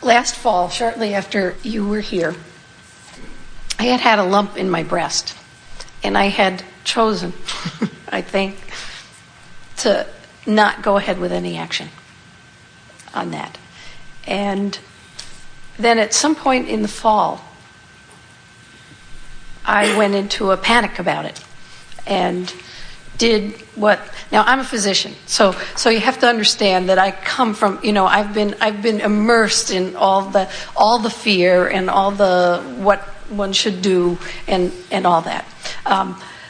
last fall, shortly after you were here, I had a lump in my breast. And I had chosen, I think, to not go ahead with any action on that. And then at some point in the fall, I went into a panic about it and did what. Now I'm a physician, so you have to understand that I come from, I've been immersed in all the fear and all the what one should do and all that.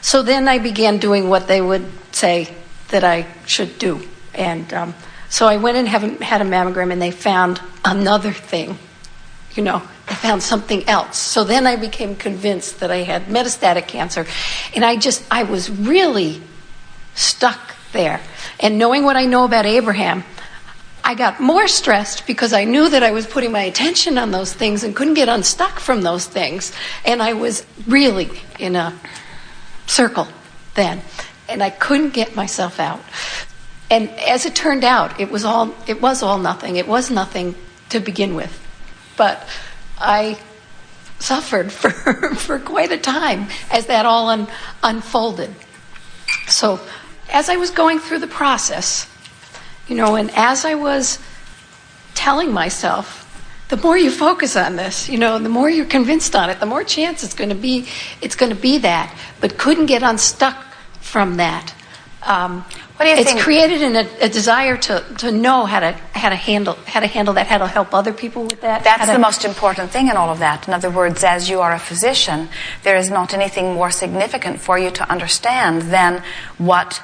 So then I began doing what they would say that I should do, and so I went and had a mammogram, and they found another thing. They found something else. So then I became convinced that I had metastatic cancer. And I was really stuck there. And knowing what I know about Abraham, I got more stressed because I knew that I was putting my attention on those things and couldn't get unstuck from those things. And I was really in a circle then. And I couldn't get myself out. And as it turned out, it was all nothing. It was nothing to begin with. But I suffered for quite a time as that all unfolded. So as I was going through the process, and as I was telling myself, the more you focus on this, the more you're convinced on it, the more chance it's going to be that, but couldn't get unstuck from that. What do you think? It's created a desire to know how to handle that, how to help other people with that. That's the most important thing in all of that. In other words, as you are a physician, there is not anything more significant for you to understand than what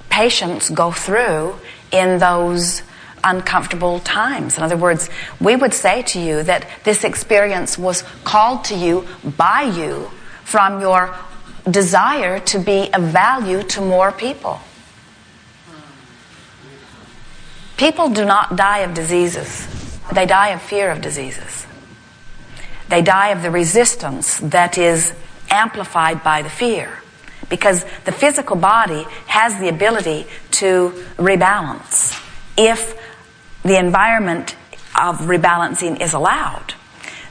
patients go through in those uncomfortable times. In other words, we would say to you that this experience was called to you by you from your desire to be of value to more people. People do not die of diseases. They die of fear of diseases. They die of the resistance that is amplified by the fear. Because the physical body has the ability to rebalance if the environment of rebalancing is allowed.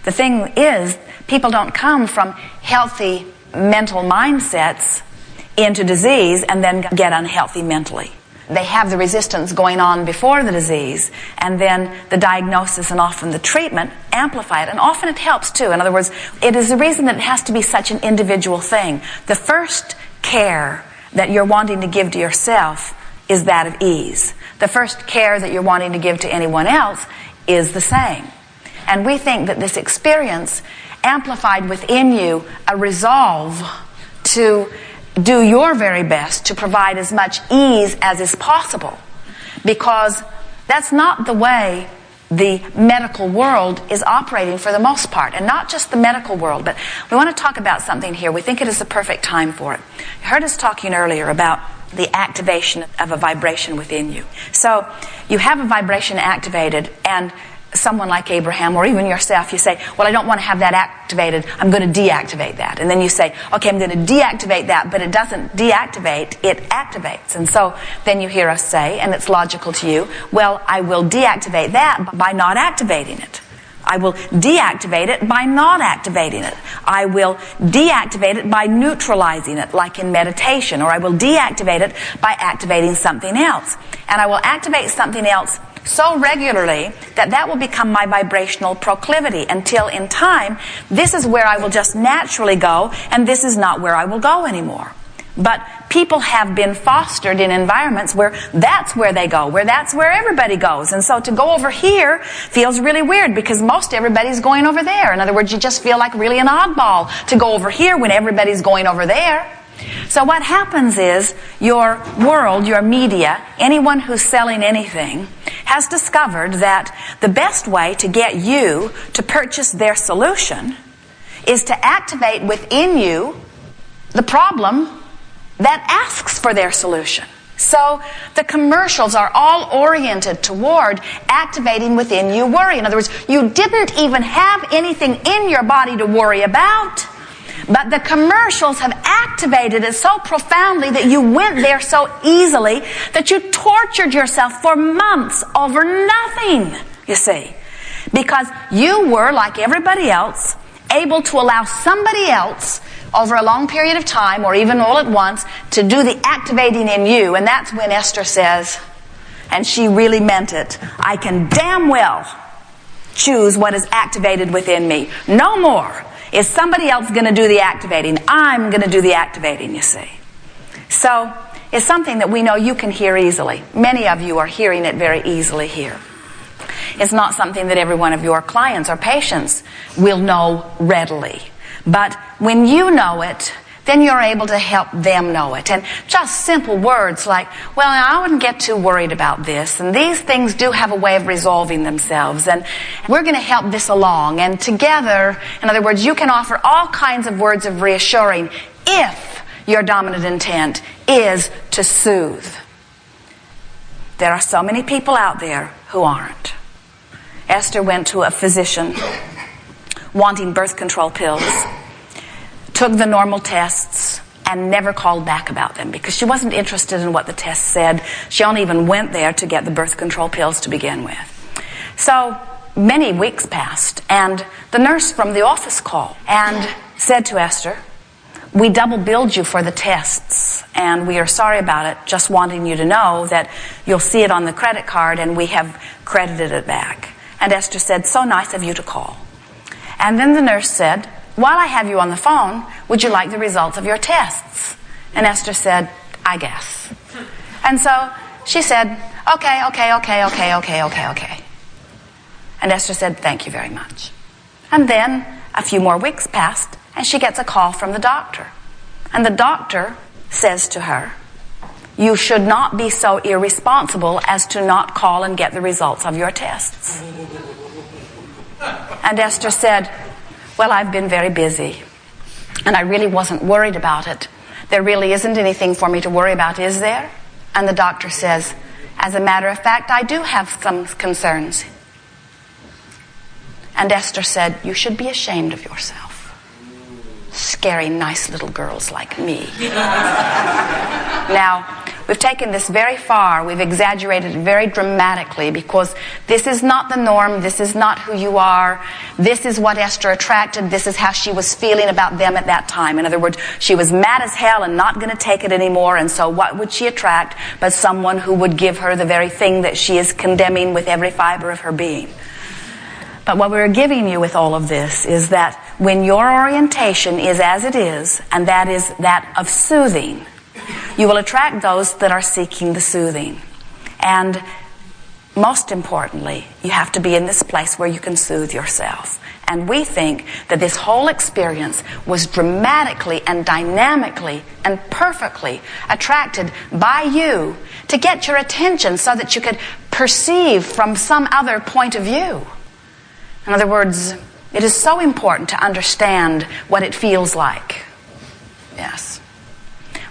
The thing is, people don't come from healthy mental mindsets into disease and then get unhealthy mentally. They have the resistance going on before the disease, and then the diagnosis and often the treatment amplify it. And often it helps too. In other words, it is the reason that it has to be such an individual thing. The first care that you're wanting to give to yourself is that of ease. The first care that you're wanting to give to anyone else is the same. And we think that this experience amplified within you a resolve to do your very best to provide as much ease as is possible, because that's not the way the medical world is operating for the most part. And not just the medical world, but we want to talk about something here. We think it is the perfect time for it. You heard us talking earlier about the activation of a vibration within you. So you have a vibration activated, and someone like Abraham, or even yourself, you say, well, I don't want to have that activated, I'm going to deactivate that. And then you say, okay, I'm going to deactivate that, but it doesn't deactivate, it activates. And so then you hear us say, and it's logical to you, well, I will deactivate that by not activating it. I will deactivate it by not activating it. I will deactivate it by neutralizing it, like in meditation, or I will deactivate it by activating something else. And I will activate something else so regularly that will become my vibrational proclivity, until in time, this is where I will just naturally go, and this is not where I will go anymore. But people have been fostered in environments where that's where they go, where that's where everybody goes. And so to go over here feels really weird, because most everybody's going over there. In other words, you just feel like really an oddball to go over here when everybody's going over there. So what happens is your world, your media, anyone who's selling anything has discovered that the best way to get you to purchase their solution is to activate within you the problem that asks for their solution. So the commercials are all oriented toward activating within you worry. In other words, you didn't even have anything in your body to worry about, but the commercials have activated it so profoundly that you went there so easily that you tortured yourself for months over nothing, you see. Because you were, like everybody else, able to allow somebody else over a long period of time, or even all at once, to do the activating in you. And that's when Esther says, and she really meant it, I can damn well choose what is activated within me. No more is somebody else going to do the activating. I'm going to do the activating, you see. So it's something that we know you can hear easily. Many of you are hearing it very easily here. It's not something that every one of your clients or patients will know readily. But when you know it, then you're able to help them know it. And just simple words like, well, I wouldn't get too worried about this, and these things do have a way of resolving themselves, and we're going to help this along. And together, in other words, you can offer all kinds of words of reassuring if your dominant intent is to soothe. There are so many people out there who aren't. Esther went to a physician wanting birth control pills, took the normal tests, and never called back about them because she wasn't interested in what the tests said. She only even went there to get the birth control pills to begin with. So many weeks passed, and the nurse from the office called and said to Esther, we double billed you for the tests, and we are sorry about it, just wanting you to know that you'll see it on the credit card, and we have credited it back. And Esther said, so nice of you to call. And then the nurse said, while I have you on the phone, would you like the results of your tests? And Esther said, I guess. And so she said, okay. And Esther said, thank you very much. And then a few more weeks passed, and she gets a call from the doctor. And the doctor says to her, you should not be so irresponsible as to not call and get the results of your tests. And Esther said, well, I've been very busy, and I really wasn't worried about it. There really isn't anything for me to worry about, is there? And the doctor says, as a matter of fact, I do have some concerns. And Esther said, you should be ashamed of yourself. Scary, nice little girls like me. Now, we've taken this very far. We've exaggerated it very dramatically because this is not the norm. This is not who you are. This is what Esther attracted. This is how she was feeling about them at that time. In other words, she was mad as hell and not going to take it anymore. And so what would she attract but someone who would give her the very thing that she is condemning with every fiber of her being? But what we're giving you with all of this is that when your orientation is as it is, and that is that of soothing, you will attract those that are seeking the soothing. And most importantly, you have to be in this place where you can soothe yourself. And we think that this whole experience was dramatically and dynamically and perfectly attracted by you to get your attention so that you could perceive from some other point of view. In other words, it is so important to understand what it feels like. Yes.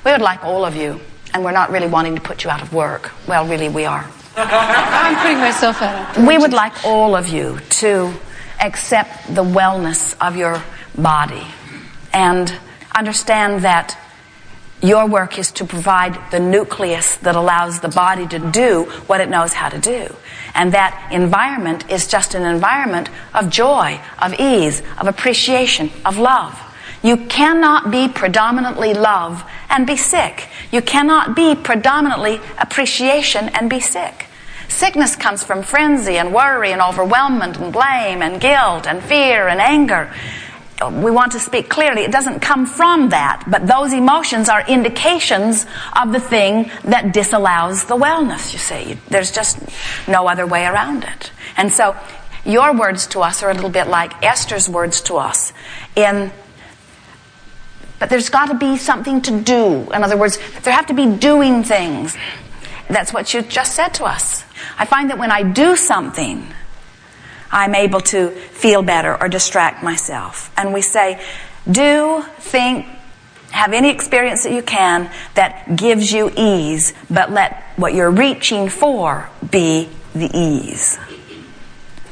We would like all of you, and we're not really wanting to put you out of work. Well, really, we are. I'm putting myself out. We would like all of you to accept the wellness of your body and understand that your work is to provide the nucleus that allows the body to do what it knows how to do. And that environment is just an environment of joy, of ease, of appreciation, of love. You cannot be predominantly love and be sick. You cannot be predominantly appreciation and be sick. Sickness comes from frenzy and worry and overwhelmment and blame and guilt and fear and anger. We want to speak clearly. It doesn't come from that, but those emotions are indications of the thing that disallows the wellness, you see. There's just no other way around it. And so your words to us are a little bit like Esther's words to us. But there's got to be something to do. In other words, there have to be doing things. That's what you just said to us. I find that when I do something, I'm able to feel better or distract myself. And we say, do, think, have any experience that you can that gives you ease, but let what you're reaching for be the ease.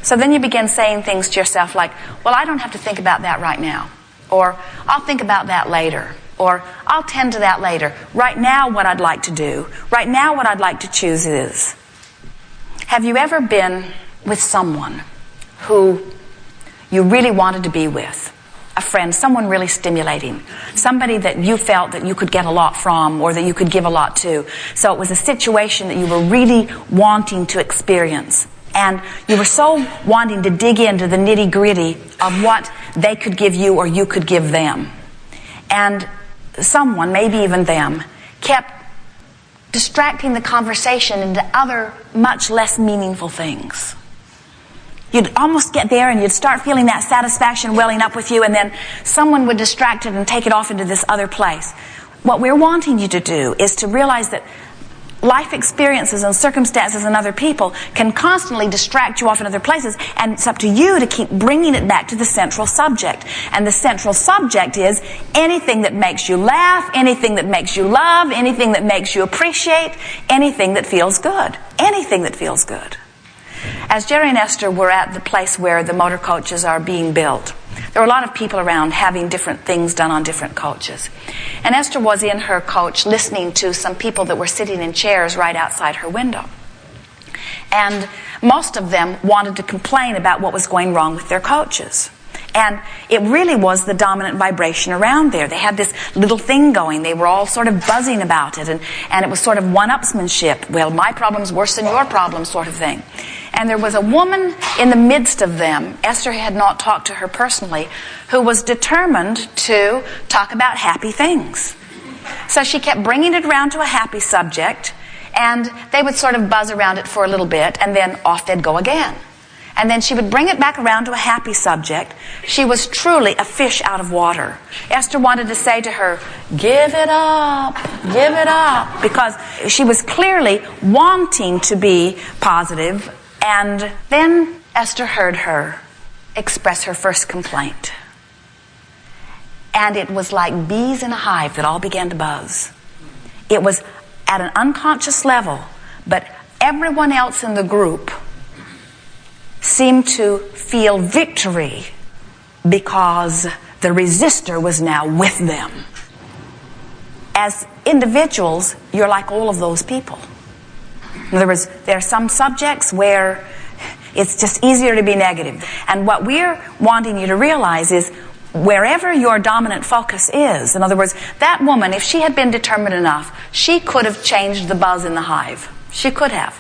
So then you begin saying things to yourself like, well, I don't have to think about that right now. Or, I'll think about that later. Or, I'll tend to that later. Right now, what I'd like to do, right now what I'd like to choose is, have you ever been with someone who you really wanted to be with. A friend, someone really stimulating, somebody that you felt that you could get a lot from or that you could give a lot to. So it was a situation that you were really wanting to experience. And you were so wanting to dig into the nitty-gritty of what they could give you or you could give them. And someone, maybe even them, kept distracting the conversation into other much less meaningful things. You'd almost get there and you'd start feeling that satisfaction welling up with you, and then someone would distract it and take it off into this other place. What we're wanting you to do is to realize that life experiences and circumstances and other people can constantly distract you off in other places, and it's up to you to keep bringing it back to the central subject. And the central subject is anything that makes you laugh, anything that makes you love, anything that makes you appreciate, anything that feels good. Anything that feels good. As Jerry and Esther were at the place where the motor coaches are being built, there were a lot of people around having different things done on different coaches. And Esther was in her coach listening to some people that were sitting in chairs right outside her window. And most of them wanted to complain about what was going wrong with their coaches. And it really was the dominant vibration around there. They had this little thing going. They were all sort of buzzing about it. And it was sort of one-upsmanship. Well, my problem's worse than your problem sort of thing. And there was a woman in the midst of them, Esther had not talked to her personally, who was determined to talk about happy things. So she kept bringing it around to a happy subject, and they would sort of buzz around it for a little bit, and then off they'd go again. And then she would bring it back around to a happy subject. She was truly a fish out of water. Esther wanted to say to her, give it up, because she was clearly wanting to be positive. And then Esther heard her express her first complaint. And it was like bees in a hive that all began to buzz. It was at an unconscious level, but everyone else in the group seemed to feel victory because the resistor was now with them. As individuals, you're like all of those people. In other words, there are some subjects where it's just easier to be negative. And what we're wanting you to realize is wherever your dominant focus is, in other words, that woman, if she had been determined enough, she could have changed the buzz in the hive. She could have.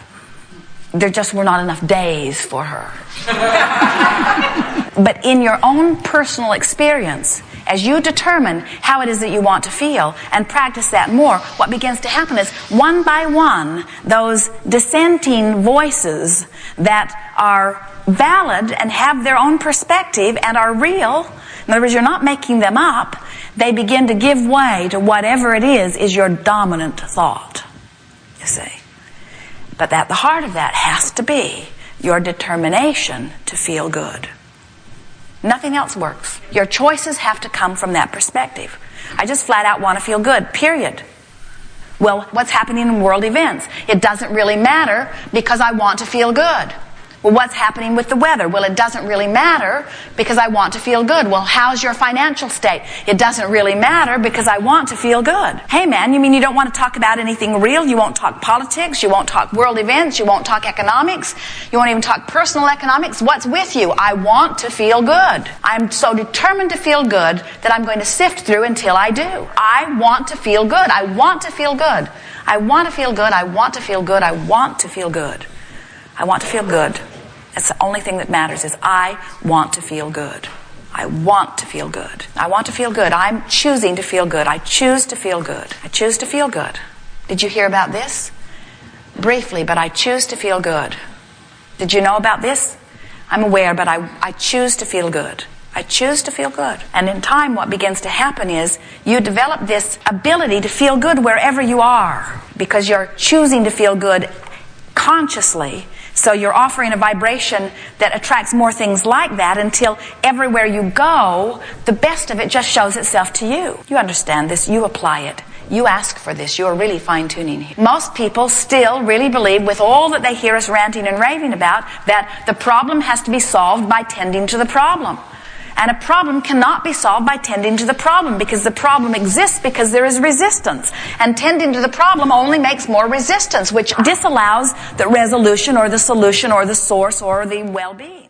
There just were not enough days for her. But in your own personal experience, as you determine how it is that you want to feel and practice that more, what begins to happen is one by one, those dissenting voices that are valid and have their own perspective and are real, in other words, you're not making them up, they begin to give way to whatever it is your dominant thought, you see. But at the heart of that has to be your determination to feel good. Nothing else works. Your choices have to come from that perspective. I just flat out want to feel good, period. Well, what's happening in world events? It doesn't really matter because I want to feel good. Well, what's happening with the weather? Well, it doesn't really matter because I want to feel good. Well, how's your financial state? It doesn't really matter because I want to feel good. Hey man, you mean you don't want to talk about anything real? You won't talk politics, you won't talk world events, you won't talk economics, you won't even talk personal economics. What's with you? I want to feel good. I'm so determined to feel good that I'm going to sift through until I do. I want to feel good. I want to feel good. I want to feel good. I want to feel good. I want to feel good. I want to feel good. That's the only thing that matters is I want to feel good. I want to feel good. I want to feel good. I'm choosing to feel good. I choose to feel good. I choose to feel good. Did you hear about this? Briefly, but I choose to feel good. Did you know about this? I'm aware, but I choose to feel good. I choose to feel good. And in time, what begins to happen is you develop this ability to feel good wherever you are because you're choosing to feel good consciously. So you're offering a vibration that attracts more things like that until everywhere you go, the best of it just shows itself to you. You understand this. You apply it. You ask for this. You're really fine-tuning here. Most people still really believe, with all that they hear us ranting and raving about, that the problem has to be solved by tending to the problem. And a problem cannot be solved by tending to the problem because the problem exists because there is resistance. And tending to the problem only makes more resistance, which disallows the resolution or the solution or the source or the well-being.